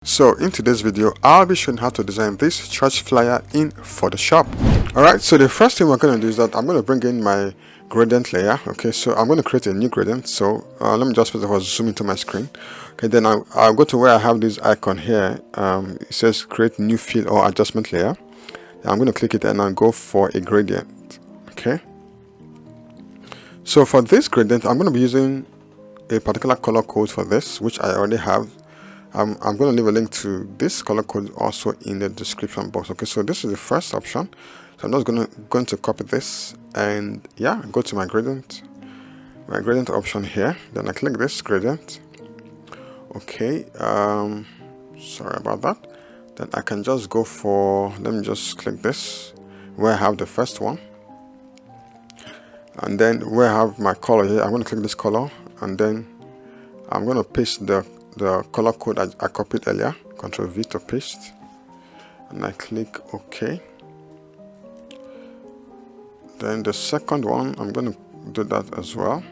So in today's video, I'll be showing how to design this church flyer in Photoshop. Alright, so the first thing we're going to do is that I'm going to bring in my gradient layer. Okay, so I'm going to create a new gradient. So let me just first of all zoom into my screen. Okay, then I'll go to where I have this icon here. It says create new fill or adjustment layer. I'm going to click it and I'll go for a gradient. Okay, so for this gradient, I'm going to be using a particular color code for this, which I already have. I'm going to leave a link to this color code also in the description box. Okay, so this is the first option. So I'm just going to copy this and yeah, go to my gradient option here. Then I click this gradient. Okay, sorry about that. Then I can just go for, let me just click this where I have the first one, and then where I have my color here, I'm going to click this color, and then I'm going to paste the color code I copied earlier. Ctrl V to paste, and I click OK. Then the second one, I'm going to do that as well.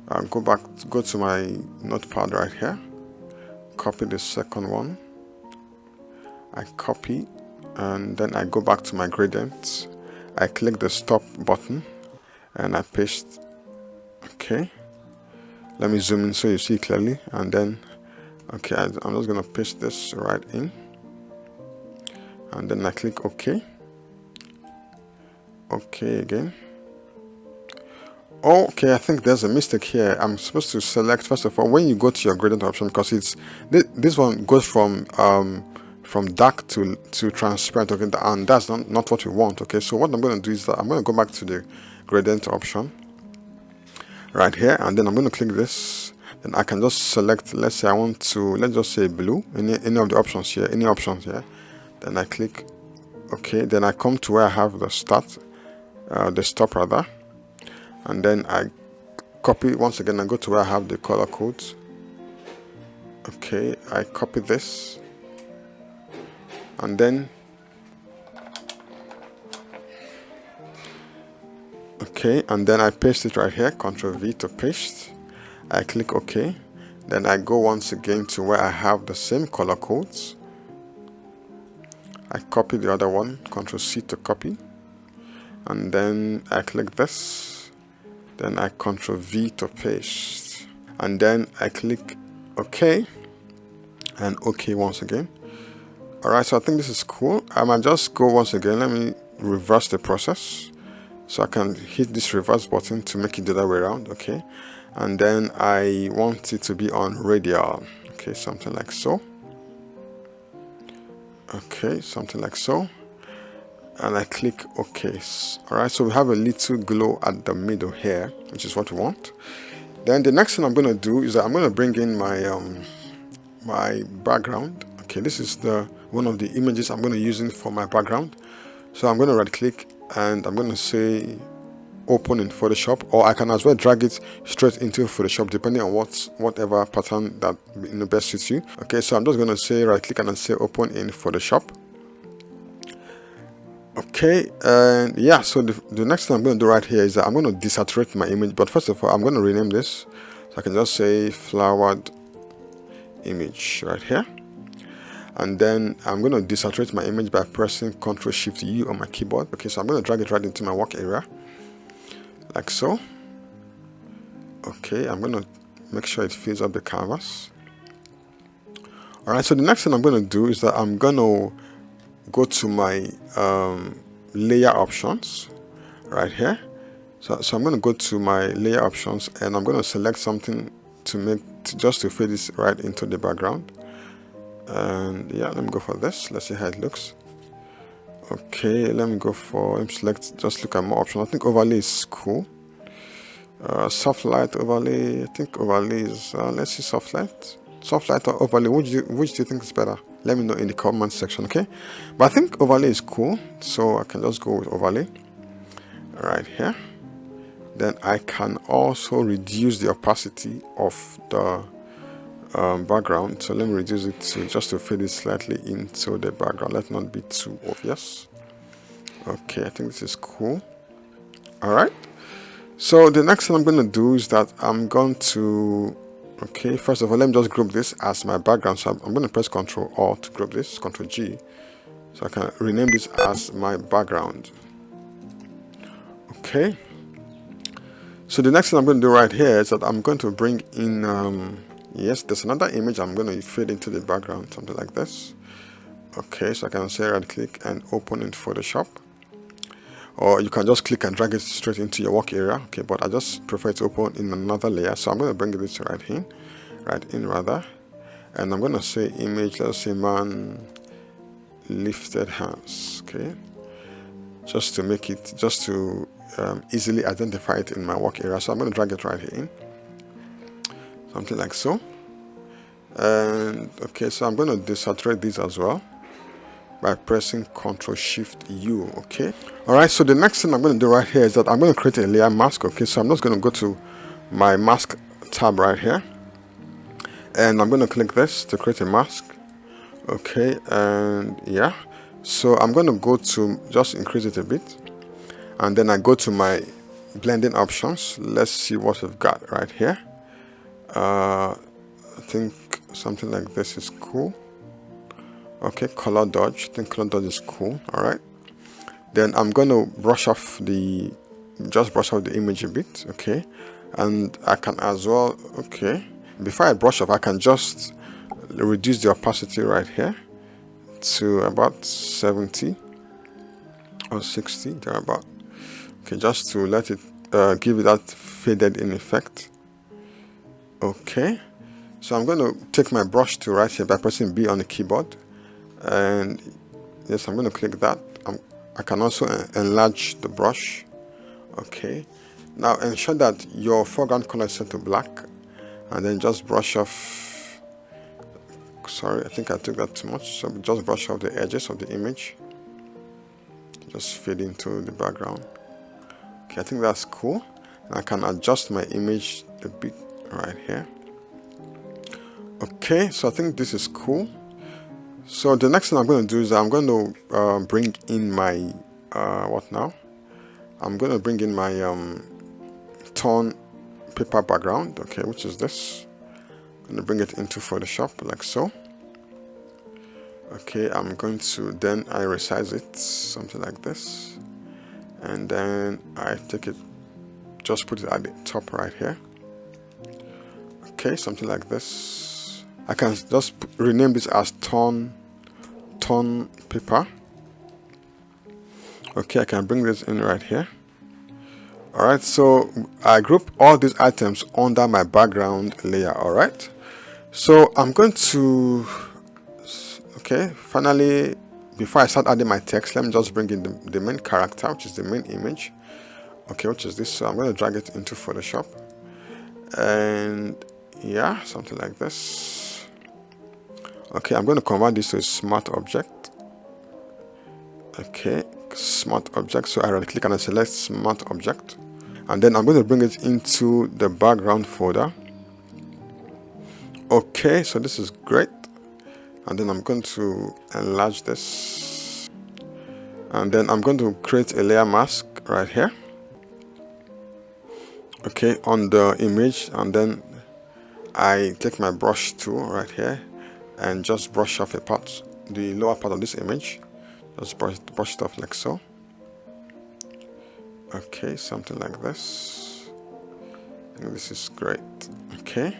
I'll go to my notepad right here, copy the second one, I copy, and then I go back to my gradients. I click the stop button and I paste. Okay, let me zoom in so you see clearly, and then okay, I'm just going to paste this right in, and then I click OK. OK again. Okay, I think there's a mistake here. I'm supposed to select, first of all, when you go to your gradient option, because it's this one goes from dark to transparent. Okay, and that's not what we want. Okay, so what I'm going to do is that I'm going to go back to the gradient option right here, and then I'm going to click this. Then I can just select, let's say I want to, let's just say blue, any of the options here, any options here. Then I click OK. Then I come to where I have the start, the stop rather, and then I copy once again and go to where I have the color codes. Okay, I copy this, and then okay, and then I paste it right here. Ctrl V to paste. I click OK. Then I go once again to where I have the same color codes. I copy the other one. Ctrl C to copy, and then I click this. Then I Ctrl V to paste, and then I click OK and OK once again. Alright, so I think this is cool. I might just go once again. Let me reverse the process so I can hit this reverse button to make it the other way around. Okay, and then I want it to be on radial. Okay, something like so. Okay, something like so, and I click OK. Alright, so we have a little glow at the middle here, which is what we want. Then the next thing I'm going to do is that I'm going to bring in my my background. Okay, this is one of the images I'm going to use for my background. So I'm going to right click and I'm going to say open in Photoshop, or I can as well drag it straight into Photoshop depending on whatever pattern that best suits you. Okay, so I'm just going to say right click and then say open in Photoshop. Okay, and yeah, so the next thing I'm going to do right here is that I'm going to desaturate my image, but first of all I'm going to rename this. So I can just say flowered image right here, and then I'm going to desaturate my image by pressing Ctrl Shift U on my keyboard. Okay, so I'm going to drag it right into my work area like so. Okay, I'm going to make sure it fills up the canvas. Alright, so the next thing I'm going to do is that I'm going to go to my layer options right here. So I'm going to go to my layer options and I'm going to select something just to fade this right into the background. And yeah, let me go for this. Let's see how it looks. Okay, let me select, just look at more options. I think overlay is cool. Soft light overlay. I think overlay is let's see, soft light or overlay. Which do you think is better? Let me know in the comment section. Okay, but I think overlay is cool, so I can just go with overlay right here. Then I can also reduce the opacity of the background. So let me reduce it just to fade it slightly into the background. Let not be too obvious. Okay, I think this is cool. All right, so the next thing I'm going to do is that I'm going to Okay, first of all, let me just group this as my background. So I'm going to press Ctrl Alt to group this, Ctrl G, so I can rename this as my background. Okay, so the next thing I'm going to do right here is that I'm going to bring in yes, there's another image I'm going to fade into the background, something like this. Okay, so I can say right click and open in Photoshop, or you can just click and drag it straight into your work area. Okay, but I just prefer to open in another layer, so I'm going to bring this right in rather, and I'm going to say image, let's say man lifted hands. Okay, just to make it, just to easily identify it in my work area. So I'm going to drag it right here in, something like so. And okay, so I'm going to desaturate this as well by pressing Ctrl Shift U. Okay, alright, so the next thing I'm going to do right here is that I'm going to create a layer mask. Okay, so I'm just going to go to my mask tab right here, and I'm going to click this to create a mask. Okay, and yeah, so I'm going to go to just increase it a bit, and then I go to my blending options. Let's see what we've got right here. I think something like this is cool. Okay, color dodge. I think color dodge is cool. All right, then I'm going to brush off the image a bit. Okay, and I can as well, okay, before I brush off, I can just reduce the opacity right here to about 70 or 60 thereabout. Okay, just to let it give it that faded in effect. Okay, so I'm going to take my brush tool right here by pressing B on the keyboard, and yes, I'm going to click that. I can also enlarge the brush. Okay, now ensure that your foreground color is set to black, and then just brush off. Sorry, I think I took that too much, so just brush off the edges of the image, just fade into the background. Okay, I think that's cool. I can adjust my image a bit right here. Okay, so I think this is cool. So the next thing I'm going to do is I'm going to bring in my what now? I'm going to bring in my tone paper background. Okay, which is this. I'm going to bring it into Photoshop like so. Okay, I'm going to then I resize it something like this, and then I take it, just put it at the top right here. Okay, something like this. I can just rename this as tone paper. Okay, I can bring this in right here. Alright, so I group all these items under my background layer. Alright, so I'm going to, okay, finally, before I start adding my text, let me just bring in the main character, which is the main image. Okay, which is this. So I'm going to drag it into Photoshop, and yeah, something like this. Okay, I'm going to convert this to a smart object. Okay, smart object. So I right click and I select smart object, and then I'm going to bring it into the background folder. Okay, so this is great, and then I'm going to enlarge this, and then I'm going to create a layer mask right here. Okay, on the image, and then I take my brush tool right here and just brush off a part, the lower part of this image. Just brush it off like so. Okay, something like this. I think this is great. Okay,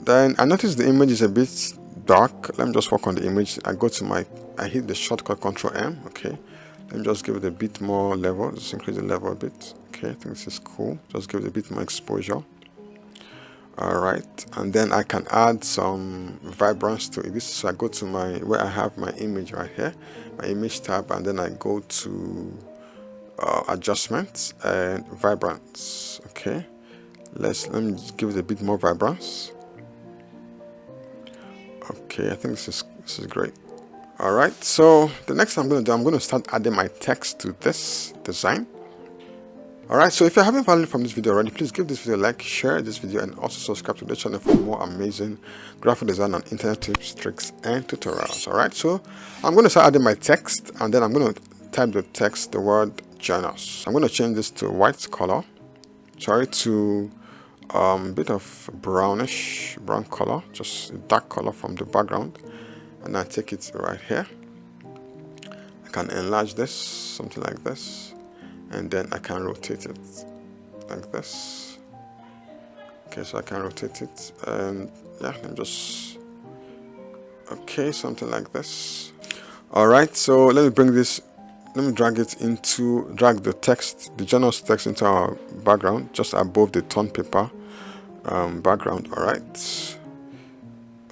then I notice the image is a bit dark. Let me just work on the image. I hit the shortcut Ctrl M. Okay, let me just give it a bit more level, just increase the level a bit. Okay, I think this is cool. Just give it a bit more exposure. Alright, and then I can add some vibrance to it. So I go to where I have my image right here, my image tab, and then I go to adjustments and vibrance. Okay, let me give it a bit more vibrance. Okay, I think this is great. Alright, so the next thing I'm going to do, I'm going to start adding my text to this design. Alright, so if you're having value from this video already, please give this video a like, share this video, and also subscribe to the channel for more amazing graphic design and internet tips, tricks, and tutorials. Alright, so I'm going to start adding my text, and then I'm going to type the text, the word join us. I'm going to change this to white color, to bit of brown color, just a dark color from the background, and I take it right here. I can enlarge this, something like this, and then I can rotate it like this. Okay, so I can rotate it, and yeah, and just okay, something like this. All right, so let me drag the text, the generous text, into our background, just above the torn paper background. All right,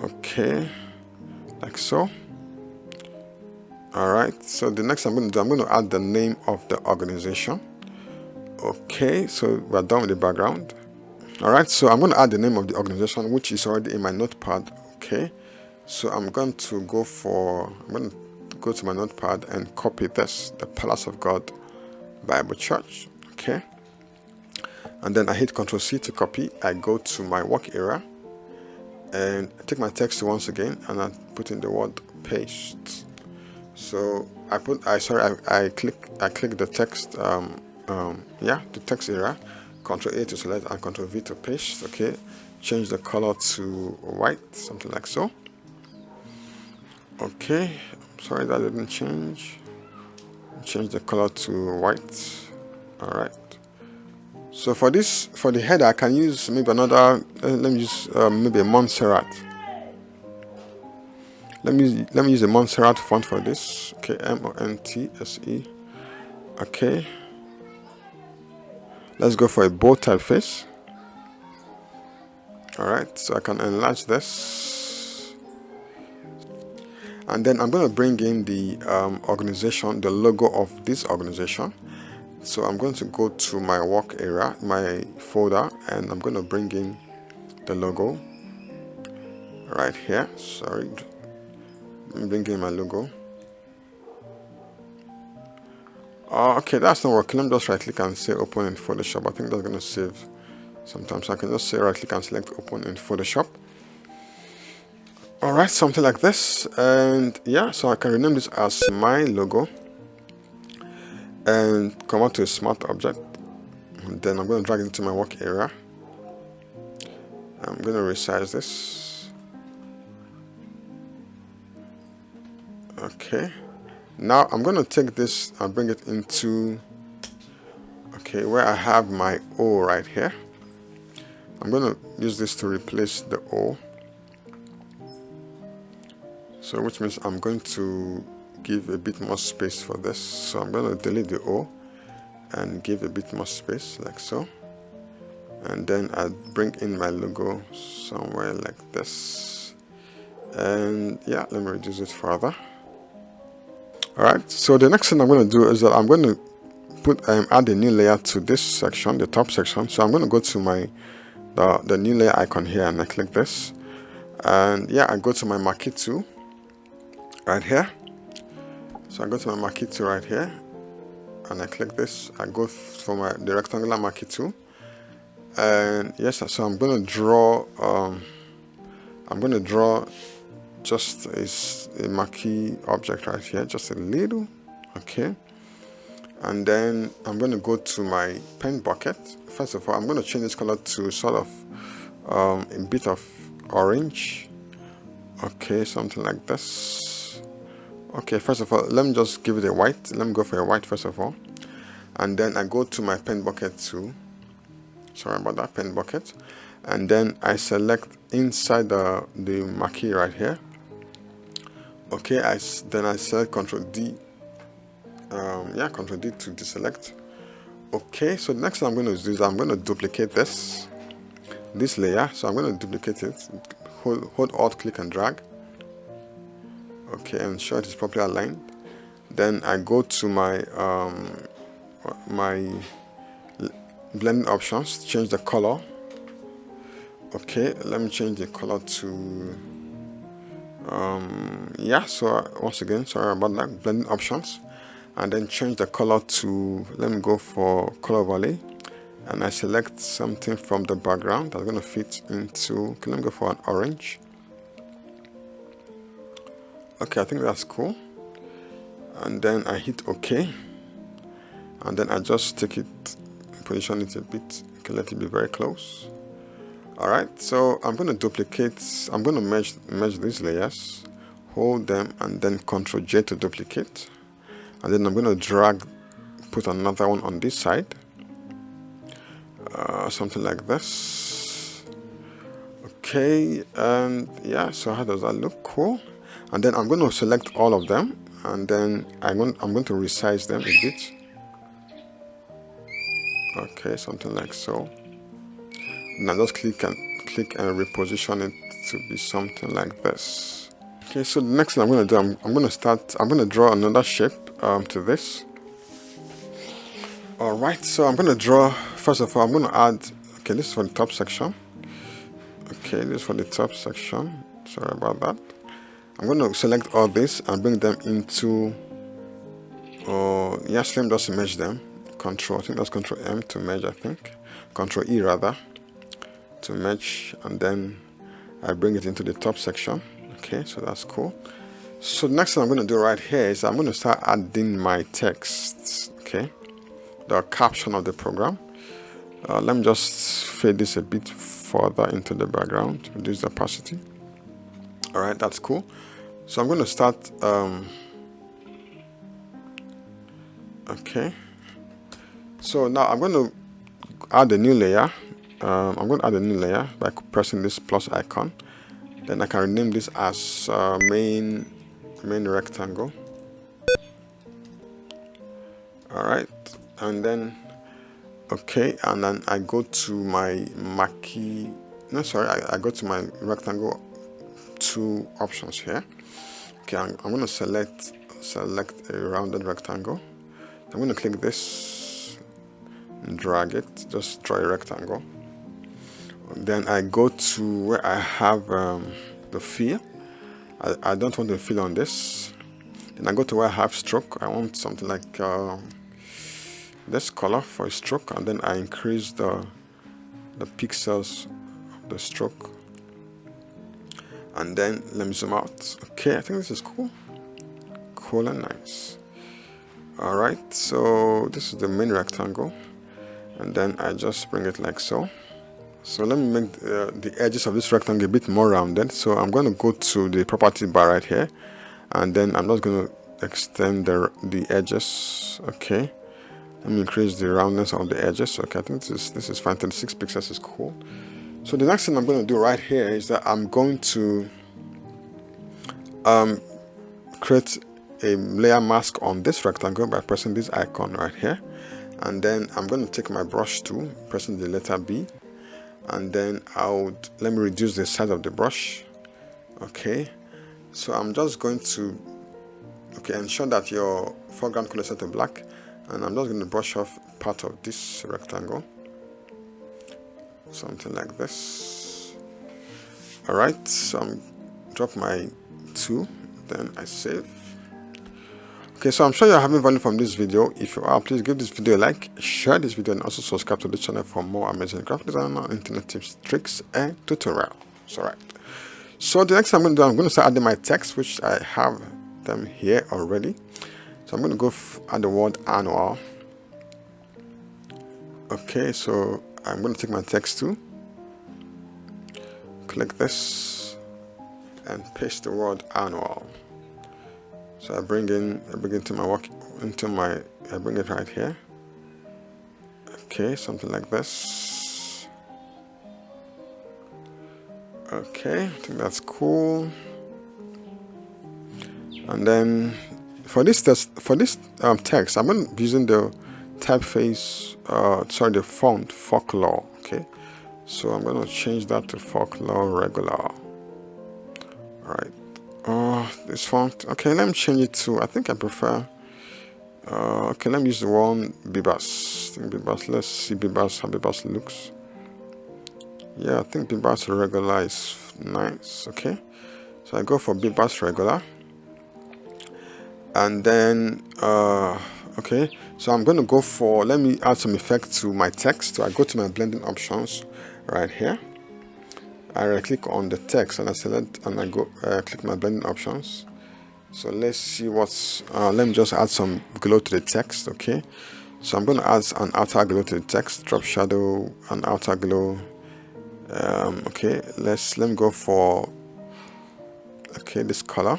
okay, like so. All right, so the next I'm going to add the name of the organization. Okay, so we're done with the background. All right, so I'm going to add the name of the organization, which is already in my notepad. Okay, so I'm going to go to my notepad and copy this, the Palace of God Bible Church. Okay, and then I hit Ctrl+C to copy. I go to my work area and I take my text once again, and I put in the word paste. So I click the text, the text area, Ctrl+A to select and Ctrl+V to paste. Okay, change the color to white, something like so. Okay, sorry that didn't change. Change the color to white. All right. So for the header, I can use maybe another. Let me use maybe a 𝗕𝗢𝗢𝗦𝗧. Let me use a 𝗕𝗢𝗢𝗦 font for this. Okay, 𝗕𝗢𝗢𝗦𝗧. Okay. Let's go for a bold typeface. All right, so I can enlarge this, and then I'm going to bring in the organization, the logo of this organization. So I'm going to go to my work area, my folder, and I'm going to bring in the logo right here. Sorry, let me bring in my logo. Okay, that's not working. Let me just right click and say open in Photoshop. I think that's going to save sometimes. I can just say right click and select open in Photoshop. Alright, something like this. And yeah, so I can rename this as my logo and come out to a smart object. And then I'm going to drag it into my work area. I'm going to resize this. Okay. Now I'm going to take this and bring it into, okay, where I have my O right here. I'm going to use this to replace the O. So which means I'm going to give a bit more space for this. So I'm going to delete the O and give a bit more space like so. And then I'll bring in my logo somewhere like this. And yeah, let me reduce it further. Alright, so the next thing I'm going to do is that I'm going to add a new layer to this section, the top section. So I'm going to go to the new layer icon here, and I click this. And yeah, I go to my marquee tool right here. So I go to my marquee tool right here, and I click this. I go for the rectangular marquee tool. And yes, so I'm going to draw just a marquee object right here, just a little. Okay, and then I'm going to go to my pen bucket. First of all, I'm going to change this color to sort of a bit of orange. Okay, something like this. Okay, first of all, let me just give it a white. Let me go for a white first of all, and then I go to my pen bucket tool. Sorry about that, pen bucket. And then I select inside the marquee right here. Okay, then I select Ctrl+D. Ctrl+D to deselect. Okay, so the next thing I'm going to do is I'm going to duplicate this layer. So I'm going to duplicate it. Hold Alt, click and drag. Okay, and ensure it is properly aligned. Then I go to my blending options, change the color. Okay, let me change the color to so once again, sorry about that, blending options, and then change the color to, let me go for color overlay, and I select something from the background that's going to fit into, okay, let me go for an orange. Okay, I think that's cool. And then I hit OK, and then I just take it, position it a bit. Okay, let it be very close. Alright, so I'm going to duplicate, I'm going to merge these layers, hold them, and then Ctrl J to duplicate. And then I'm going to drag, put another one on this side, something like this. Okay, and yeah, so how does that look? Cool. And then I'm going to select all of them, and then I'm going to resize them a bit. Okay, something like so. Now just click and reposition it to be something like this. Okay, so the next thing I'm going to do, I'm going to draw another shape to this. Alright, so I'm going to draw, first of all, I'm going to add, okay, this is for the top section. Okay, this is for the top section. Sorry about that. I'm going to select all this and bring them into, yes, let me just merge them. I think that's Control M to merge, I think. Control E rather, to merge, and then I bring it into the top section. Okay, so that's cool. So the next thing I'm going to do right here is I'm going to start adding my text. Okay, the caption of the program. Let me just fade this a bit further into the background, reduce the opacity. Alright, that's cool. So I'm going to start, okay. So now I'm going to add a new layer. I'm going to add a new layer by pressing this plus icon. Then I can rename this as main rectangle. Alright, and then okay, and then I go to my I go to my rectangle 2 options here. Okay, I'm going to select a rounded rectangle. I'm going to click this and drag it, just draw a rectangle. Then I go to where I have the fill. I don't want the fill on this. Then I go to where I have stroke. I want something like this color for a stroke, and then I increase the pixels of the stroke. And then let me zoom out. Okay, I think this is cool. Cool and nice. Alright, so this is the main rectangle. And then I just bring it like so. So let me make the edges of this rectangle a bit more rounded. So I'm going to go to the property bar right here. And then I'm just going to extend the edges. Okay. Let me increase the roundness of the edges. Okay, I think this is fine. 36 pixels is cool. So the next thing I'm going to do right here is that I'm going to create a layer mask on this rectangle by pressing this icon right here. And then I'm going to take my brush tool, pressing the letter B, and then let me reduce the size of the brush. Okay, so I'm just going to ensure that your foreground color is set to black, and I'm just going to brush off part of this rectangle, something like this. Alright, so I'm drop my 2, then I save. Okay, so I'm sure you're having value from this video. If you are, please give this video a like, share this video, and also subscribe to the channel for more amazing graphic design, internet tips, tricks, and tutorials. Alright, so the next thing I'm going to do, I'm going to start adding my text, which I have them here already. So I'm going to go add the word annual. Okay, so I'm going to take my text too, click this, and paste the word annual. So I bring it to my work, I bring it right here. Okay, something like this. Okay, I think that's cool. And then for this text, I'm going to be using the typeface, the font folklore. Okay, so I'm going to change that to folklore regular. Alright. This font. Okay, let me change it to, I think I prefer, okay, let me use the one 𝗕𝗢𝗢𝗦𝗧. Let's see how 𝗕𝗢𝗢𝗧 looks. Yeah, I think 𝗕𝗢𝗢𝗧 regular is nice. Okay, so I go for 𝗕𝗢𝗢𝗧 regular. And then, okay, so I'm going to go for, let me add some effect to my text. So I go to my blending options right here. I right click on the text and I select and I go click my blending options. So let's see what's let me just add some glow to the text. Okay, so I'm going to add an outer glow to the text, drop shadow and outer glow, Okay, let me go for this color.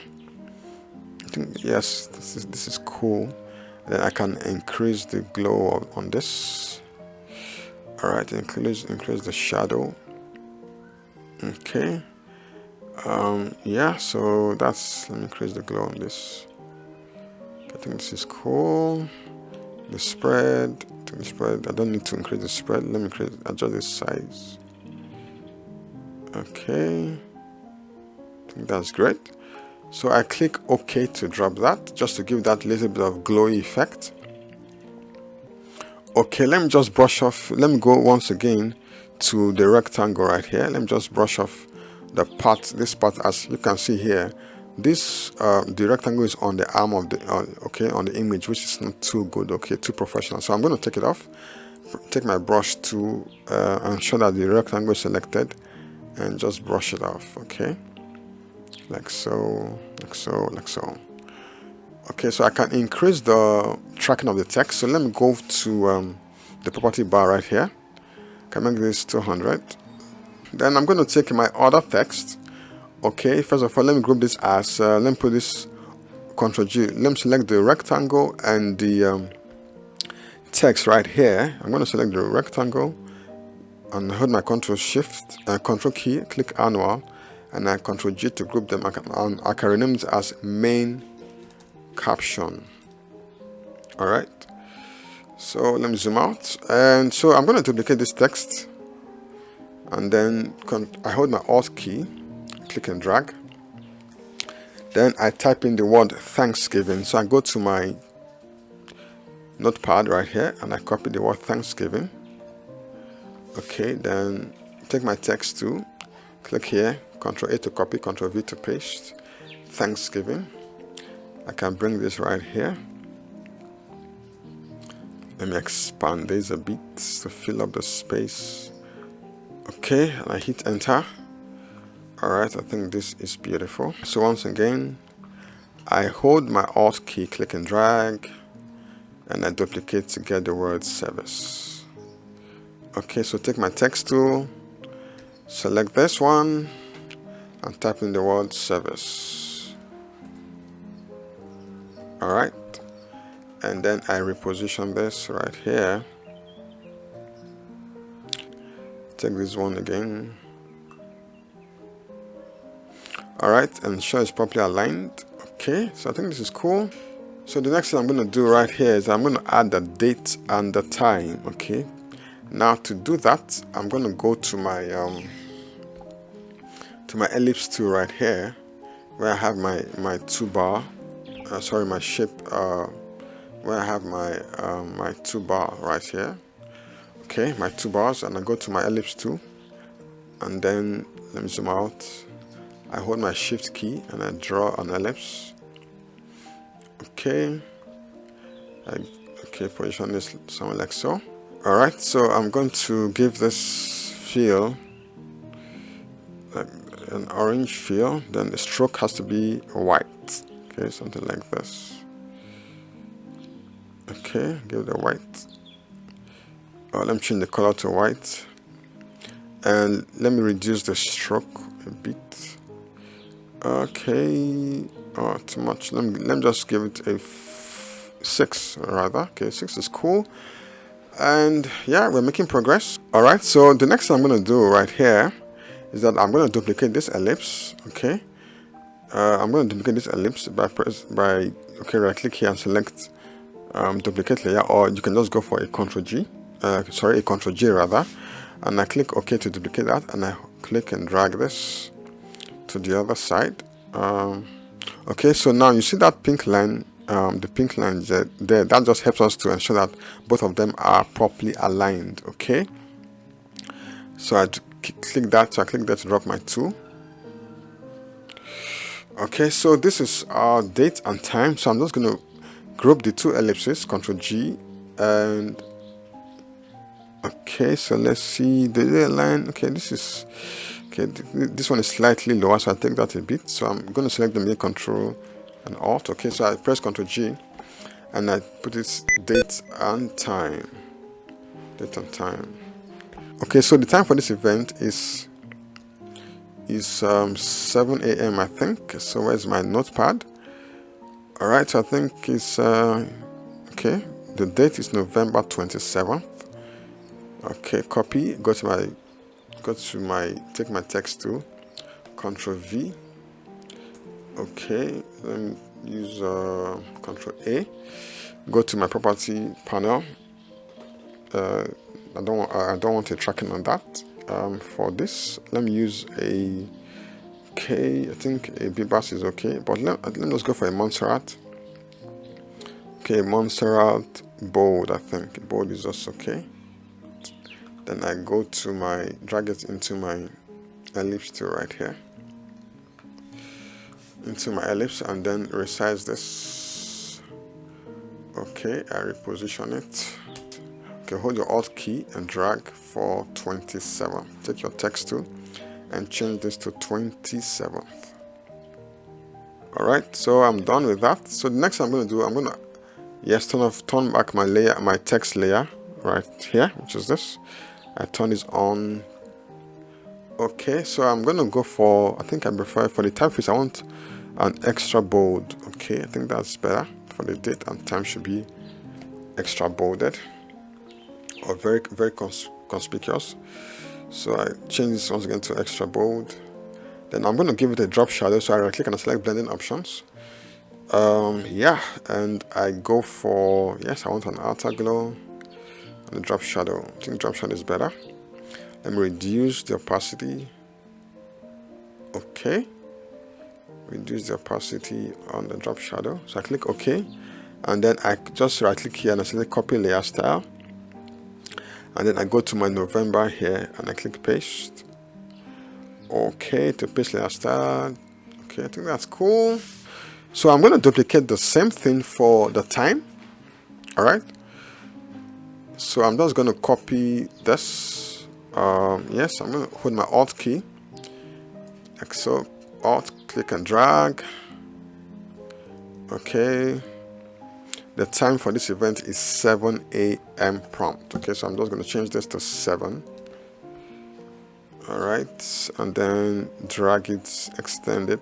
I think, yes, this is cool. Then I can increase the glow on this. All right, increase the shadow. Okay. Yeah, so let me increase the glow on this. I think this is cool. The spread, I don't need to increase the spread. Let me adjust the size. Okay, I think that's great. So I click OK to drop that, just to give that little bit of glowy effect. Okay, let me just brush off. Let me go once again to the rectangle right here. Let me just brush off this part. As you can see here, the rectangle is on the arm of the on the image, which is not too good, too professional. So I'm going to take it off, take my brush to ensure that the rectangle is selected, and just brush it off. Okay, like so. Okay, so I can increase the tracking of the text. So let me go to the property bar right here. I can make this 200. Then I'm going to take my other text. Okay, first of all, let me group this as, let me put this Ctrl G. Let me select the rectangle and the text right here. I'm going to select the rectangle and hold my Ctrl key, click annual, and I Ctrl G to group them. I can rename this as main caption. All right, so let me zoom out, and so I'm going to duplicate this text, and then I hold my Alt key, click and drag, then I type in the word Thanksgiving. So I go to my notepad right here and I copy the word Thanksgiving. Okay, then take my text too, click here, Ctrl A to copy, Ctrl V to paste, Thanksgiving. I can bring this right here. Let me expand this a bit to fill up the space. Okay, and I hit enter. Alright, I think this is beautiful. So once again, I hold my Alt key, click and drag, and I duplicate to get the word service. Okay, so take my text tool, select this one, and type in the word service. Alright, and then I reposition this right here. Take this one again. Alright, and ensure it's properly aligned. Okay, so I think this is cool. So the next thing I'm going to do right here is I'm going to add the date and the time. Okay, now to do that, I'm going to go to my ellipse tool right here, where I have my toolbar. My shape, where I have my toolbar right here. Okay, my toolbars, and I go to my ellipse tool, and then let me zoom out. I hold my shift key and I draw an ellipse. Okay, position this somewhere like so. Alright, so I'm going to give this feel like an orange feel, then the stroke has to be white. Okay, something like this. Okay, give it a white. Let me change the color to white, and let me reduce the stroke a bit. Okay, too much. Let me just give it a 6 rather. Okay, 6 is cool, and yeah, we're making progress. All right, so the next thing I'm going to do right here is that I'm going to duplicate this ellipse. Okay. I'm going to duplicate this ellipse by right click here and select duplicate layer, or you can just go for a Ctrl G rather, and I click OK to duplicate that, and I click and drag this to the other side. Okay, so now you see that pink line, the pink line there, that just helps us to ensure that both of them are properly aligned. Okay, so I click that, to drop my tool. Okay, so this is our date and time. So I'm just going to group the two ellipses, Ctrl G, and okay, so let's see the line. Okay, this one is slightly lower, so I take that a bit. So I'm going to select the main Control and Alt. Okay, so I press Ctrl G and I put it date and time. Okay, so the time for this event is 7 a.m. I think. So where's my notepad? All right, so I think it's okay. The date is November 27th. Okay, copy. Take my text tool, Ctrl V. Okay, let me use Ctrl A. Go to my property panel. I don't want a tracking on that. For this, let me use a K. I think a 𝗕𝗢𝗪𝗧 is okay, but let me just go for a 𝗬𝗓𝗪. Okay, 𝗬𝗓𝗪 bold. I think bold is just okay. Then I go to drag it into my ellipse tool right here, into my ellipse, and then resize this. Okay, I reposition it. Okay, hold your Alt key and drag for 27. Take your text tool and change this to 27th. Alright, so I'm done with that. So the next thing I'm going to do, turn back my text layer right here, which is this. I turn this on. Okay, so I'm going to go for, I think I prefer for the typeface, I want an extra bold. Okay, I think that's better. For the date and time should be extra bolded, or very, very conspicuous. So I change this once again to extra bold. Then I'm going to give it a drop shadow. So I right click and I select blending options. Yeah, and I go for, yes, I want an outer glow and a drop shadow. I think drop shadow is better. Let me reduce the opacity. Okay, reduce the opacity on the drop shadow. So I click OK, and then I just right click here and I select copy layer style, and then I go to my November here and I click paste. Okay, to paste layer style. Okay, I think that's cool. So I'm going to duplicate the same thing for the time. All right, so I'm just going to copy this. Yes, I'm going to hold my Alt key like so. Alt, click and drag. Okay, the time for this event is 7 a.m. prompt. Okay, so I'm just going to change this to 7. All right, and then drag it, extend it,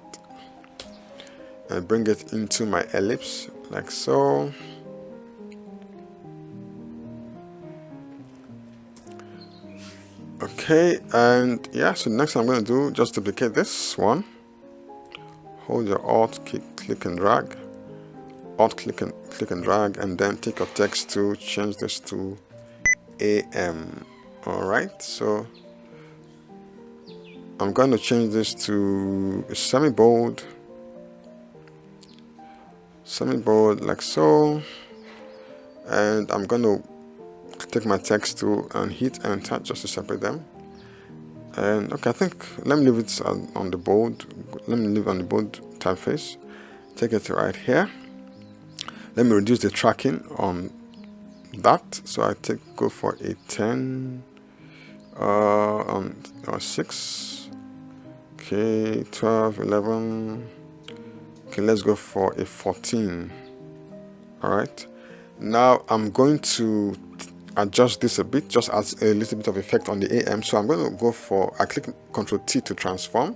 and bring it into my ellipse like so. Okay, and yeah, so next I'm going to do, just duplicate this one. Hold your Alt, click and drag. Alt, click and drag, and then take your text to change this to AM. All right, so I'm going to change this to semi-bold like so, and I'm going to take my text tool and hit enter just to separate them. And okay, I think let me leave it on the bold. Let me leave on the bold typeface. Take it right here. Let me reduce the tracking on that. So I go for a 10 or 6. Okay, 12, 11. Okay, let's go for a 14. All right. Now I'm going to adjust this a bit, just adds a little bit of effect on the AM. So I'm going to go for, I click Ctrl T to transform,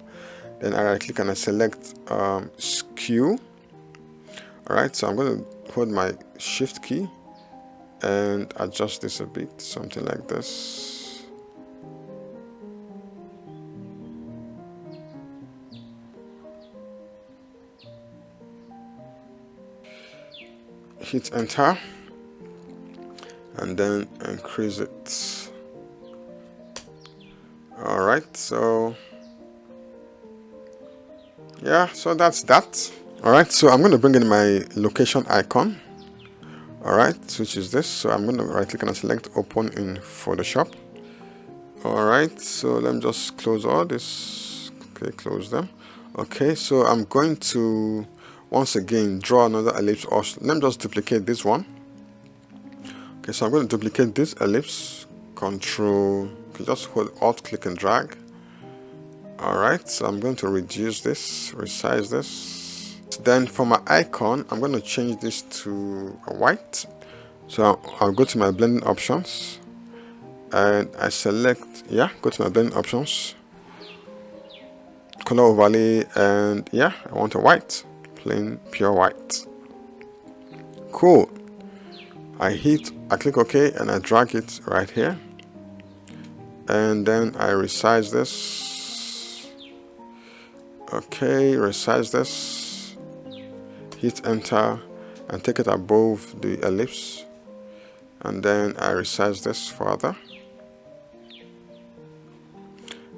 then I right click and I select skew. All right, so I'm going to hold my shift key and adjust this a bit, something like this. Hit enter and then increase it. All right, so yeah, so that's that. All right, so I'm going to bring in my location icon. All right, which is this. So I'm going to right click and select open in Photoshop. All right, so let me just close all this. Okay, close them. Okay, so I'm going to once again draw another ellipse, or let me just duplicate this one. Okay, so I'm going to duplicate this ellipse. Control, okay, just hold Alt, click and drag. All right, so I'm going to reduce this, resize this. Then for my icon, I'm going to change this to a white. So I'll go to my blending options, and I select, go to my blending options, color overlay, and I want a white, plain pure white. Cool. I click OK, and I drag it right here, and then I resize this. Okay, resize this, hit enter, and take it above the ellipse, and then I resize this further,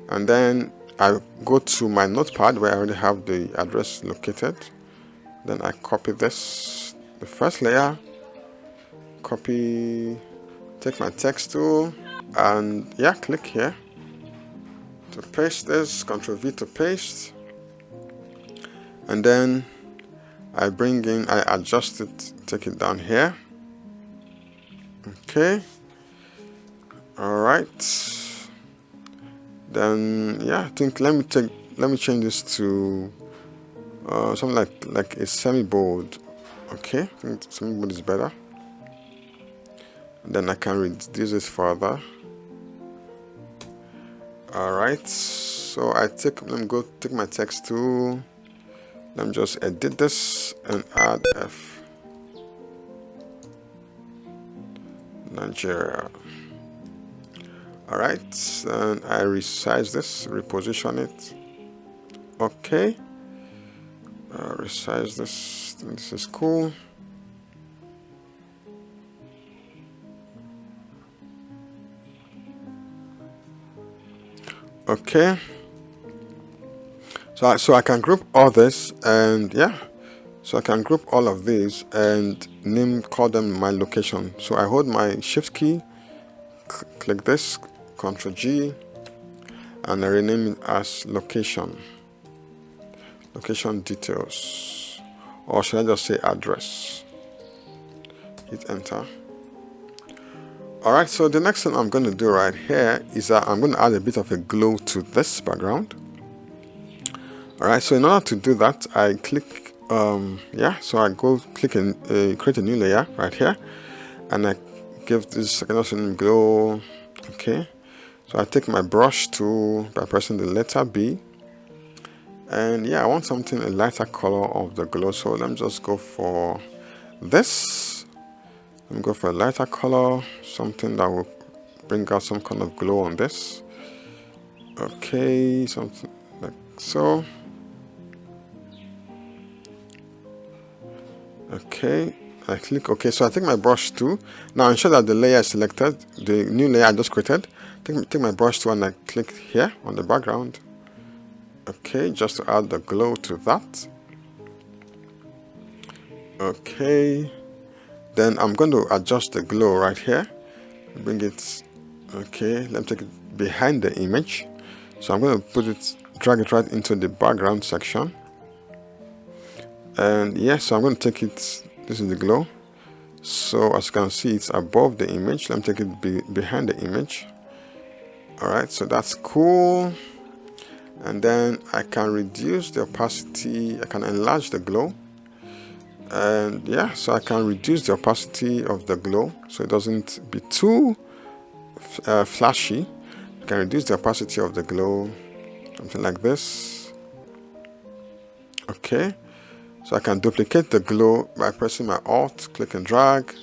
and then I go to my notepad where I already have the address located. Then I copy this, the first layer, copy, take my text tool, and click here to paste this, Ctrl V to paste, and then I adjust it, take it down here. Okay, alright. Then I think let me change this to something like a semi-bold. Okay, I think semi-bold is better. And then I can reduce it further. Alright, so let me go take my text tool. Let me just edit this and add F Nigeria. Alright, and I resize this, reposition it. Okay, resize this. This is cool. Okay, so I can group all this, and so I can group all of these and call them my location. So I hold my shift key, click this, Ctrl G, and I rename it as location details, or should I just say address? Hit enter. Alright, so the next thing I'm going to do right here is that I'm going to add a bit of a glow to this background. Alright, so in order to do that, I click so I go click and create a new layer right here, and I give this name glow. Okay, so I take my brush tool by pressing the letter B, and I want something a lighter color of the glow, so let me just go for this. Let me go for a lighter color, something that will bring out some kind of glow on this. Okay, something like so. Okay, I click OK. So I take my brush tool. Now ensure that the layer is selected, the new layer I just created. Take my brush tool and I click here on the background. Okay, just to add the glow to that. Okay, then I'm going to adjust the glow right here. Bring it. Okay, let me take it behind the image. So I'm going to drag it right into the background section. And so I'm going to take it, this is the glow, so as you can see it's above the image. Let me take it behind the image. Alright, so that's cool. And then I can reduce the opacity, I can enlarge the glow, and so I can reduce the opacity of the glow so it doesn't be too flashy. I can reduce the opacity of the glow, something like this. Okay, so I can duplicate the glow by pressing my Alt, click and drag,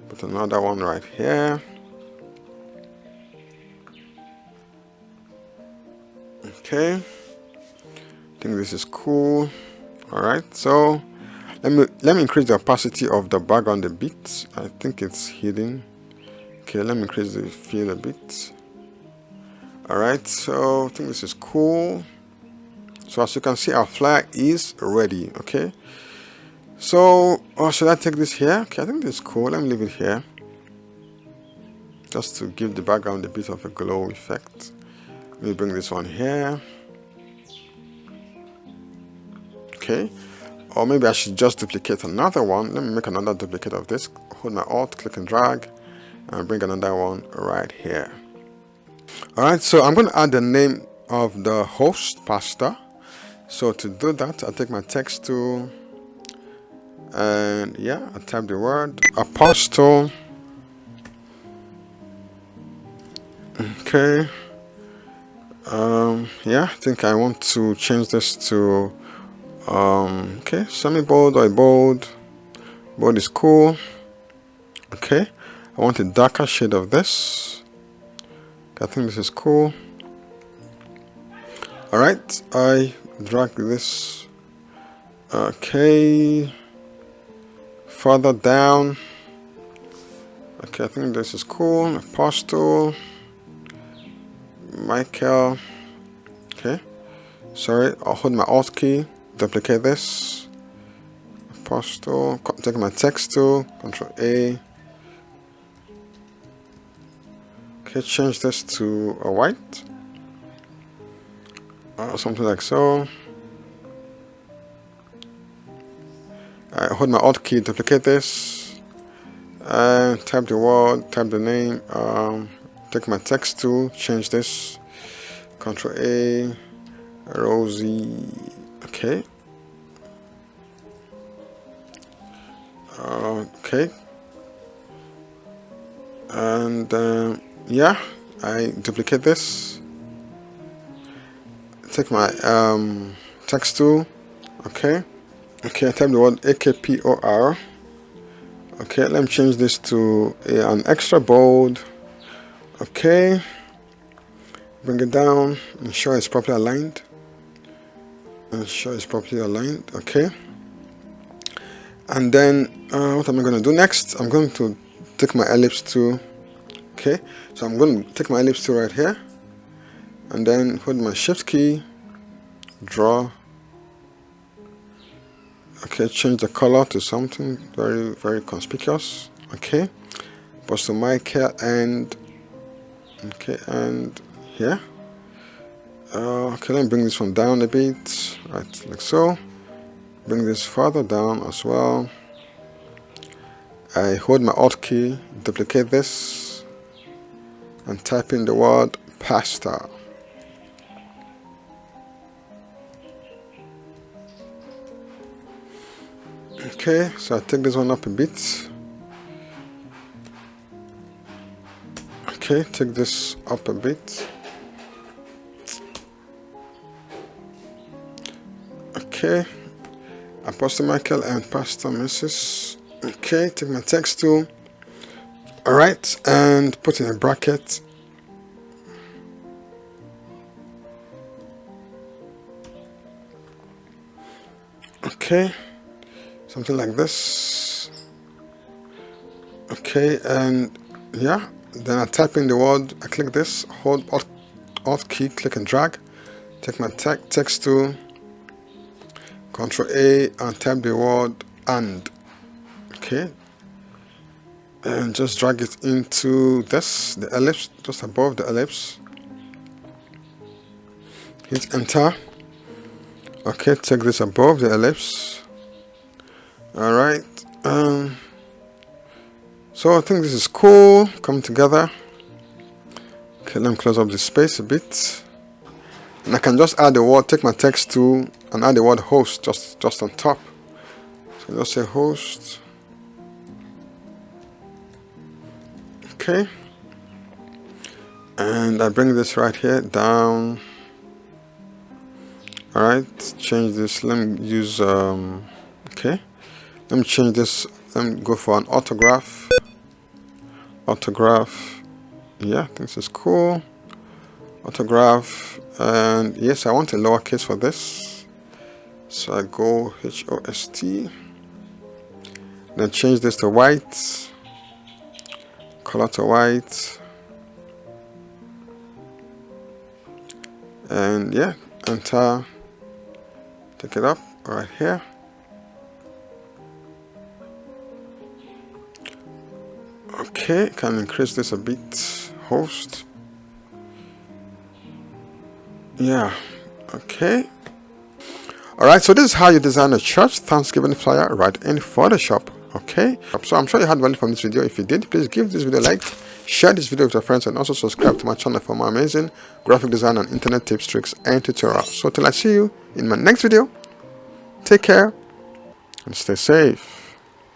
put another one right here. Okay, I think this is cool. Alright, so let me increase the opacity of the background a bit. I think it's hidden. Okay, let me increase the fill a bit. Alright, so I think this is cool. So as you can see, our flyer is ready. Okay, so should I take this here? Okay, I think this is cool. Let me leave it here just to give the background a bit of a glow effect. Let me bring this one here. Okay, or maybe I should just duplicate another one. Let me make another duplicate of this. Hold my Alt, click and drag, and bring another one right here. Alright, so I'm going to add the name of the host pastor. So to do that, I take my text tool and I type the word apostle Okay. Yeah, I think I want to change this to okay, semi-bold or a bold. Bold is cool. Okay, I want a darker shade of this. I think this is cool. Alright, I drag this okay further down. Okay, I think this is cool. Apostle Michael. Okay, sorry, I'll hold my Alt key, duplicate this. Apostle, take my text tool, Control A. Okay, change this to a white. Something like so. I hold my Alt key, duplicate this, and type the word, type the name. Take my text tool, change this. Control A, Rosie. Okay. Okay. And yeah, I duplicate this. Take my text tool. Okay. Okay, I type the word 𝗕𝗢𝗢𝗦𝗧. Okay, let me change this to an extra bold. Okay, bring it down, ensure it's properly aligned. Okay, and then what am I going to do next? I'm going to take my ellipse tool. Okay, so I'm going to take my ellipse tool right here, and then hold my shift key, draw. Okay, change the color to something very conspicuous. Okay, Apostle Michael and okay, and here. Okay, let me bring this one down a bit, right, like so. Bring this further down as well. I hold my Alt key, duplicate this, and type in the word pasta. Okay, so I take this one up a bit. Okay, take this up a bit. Okay, Apostle Michael and Pastor Mrs. Okay, take my text tool. Alright, and put in a bracket. Okay, something like this. Okay, and yeah, then I type in the word, I click this, hold Alt key, click and drag, take my text tool, Control A, and type the word and. Okay, and just drag it into this, the ellipse, just above the ellipse. Hit enter. Okay, take this above the ellipse. Alright, so I think this is cool, come together. Okay, let me close up the space a bit. And I can just add the word, take my text tool and add the word host just on top. So let's say host. Okay. And I bring this right here down. Alright, change this, let me use okay. Let me change this, let me go for an autograph. Yeah, I think this is cool. Autograph, and yes, I want a lowercase for this. So I go HOST. Then change this to white. Color to white. And yeah, enter. Take it up right here. Okay, can increase this a bit. Host. Yeah, okay. Alright, so this is how you design a church Thanksgiving flyer right in Photoshop. Okay, so I'm sure you had value from this video. If you did, please give this video a like, share this video with your friends, and also subscribe to my channel for more amazing graphic design and internet tips, tricks, and tutorials. So till I see you in my next video, take care and stay safe.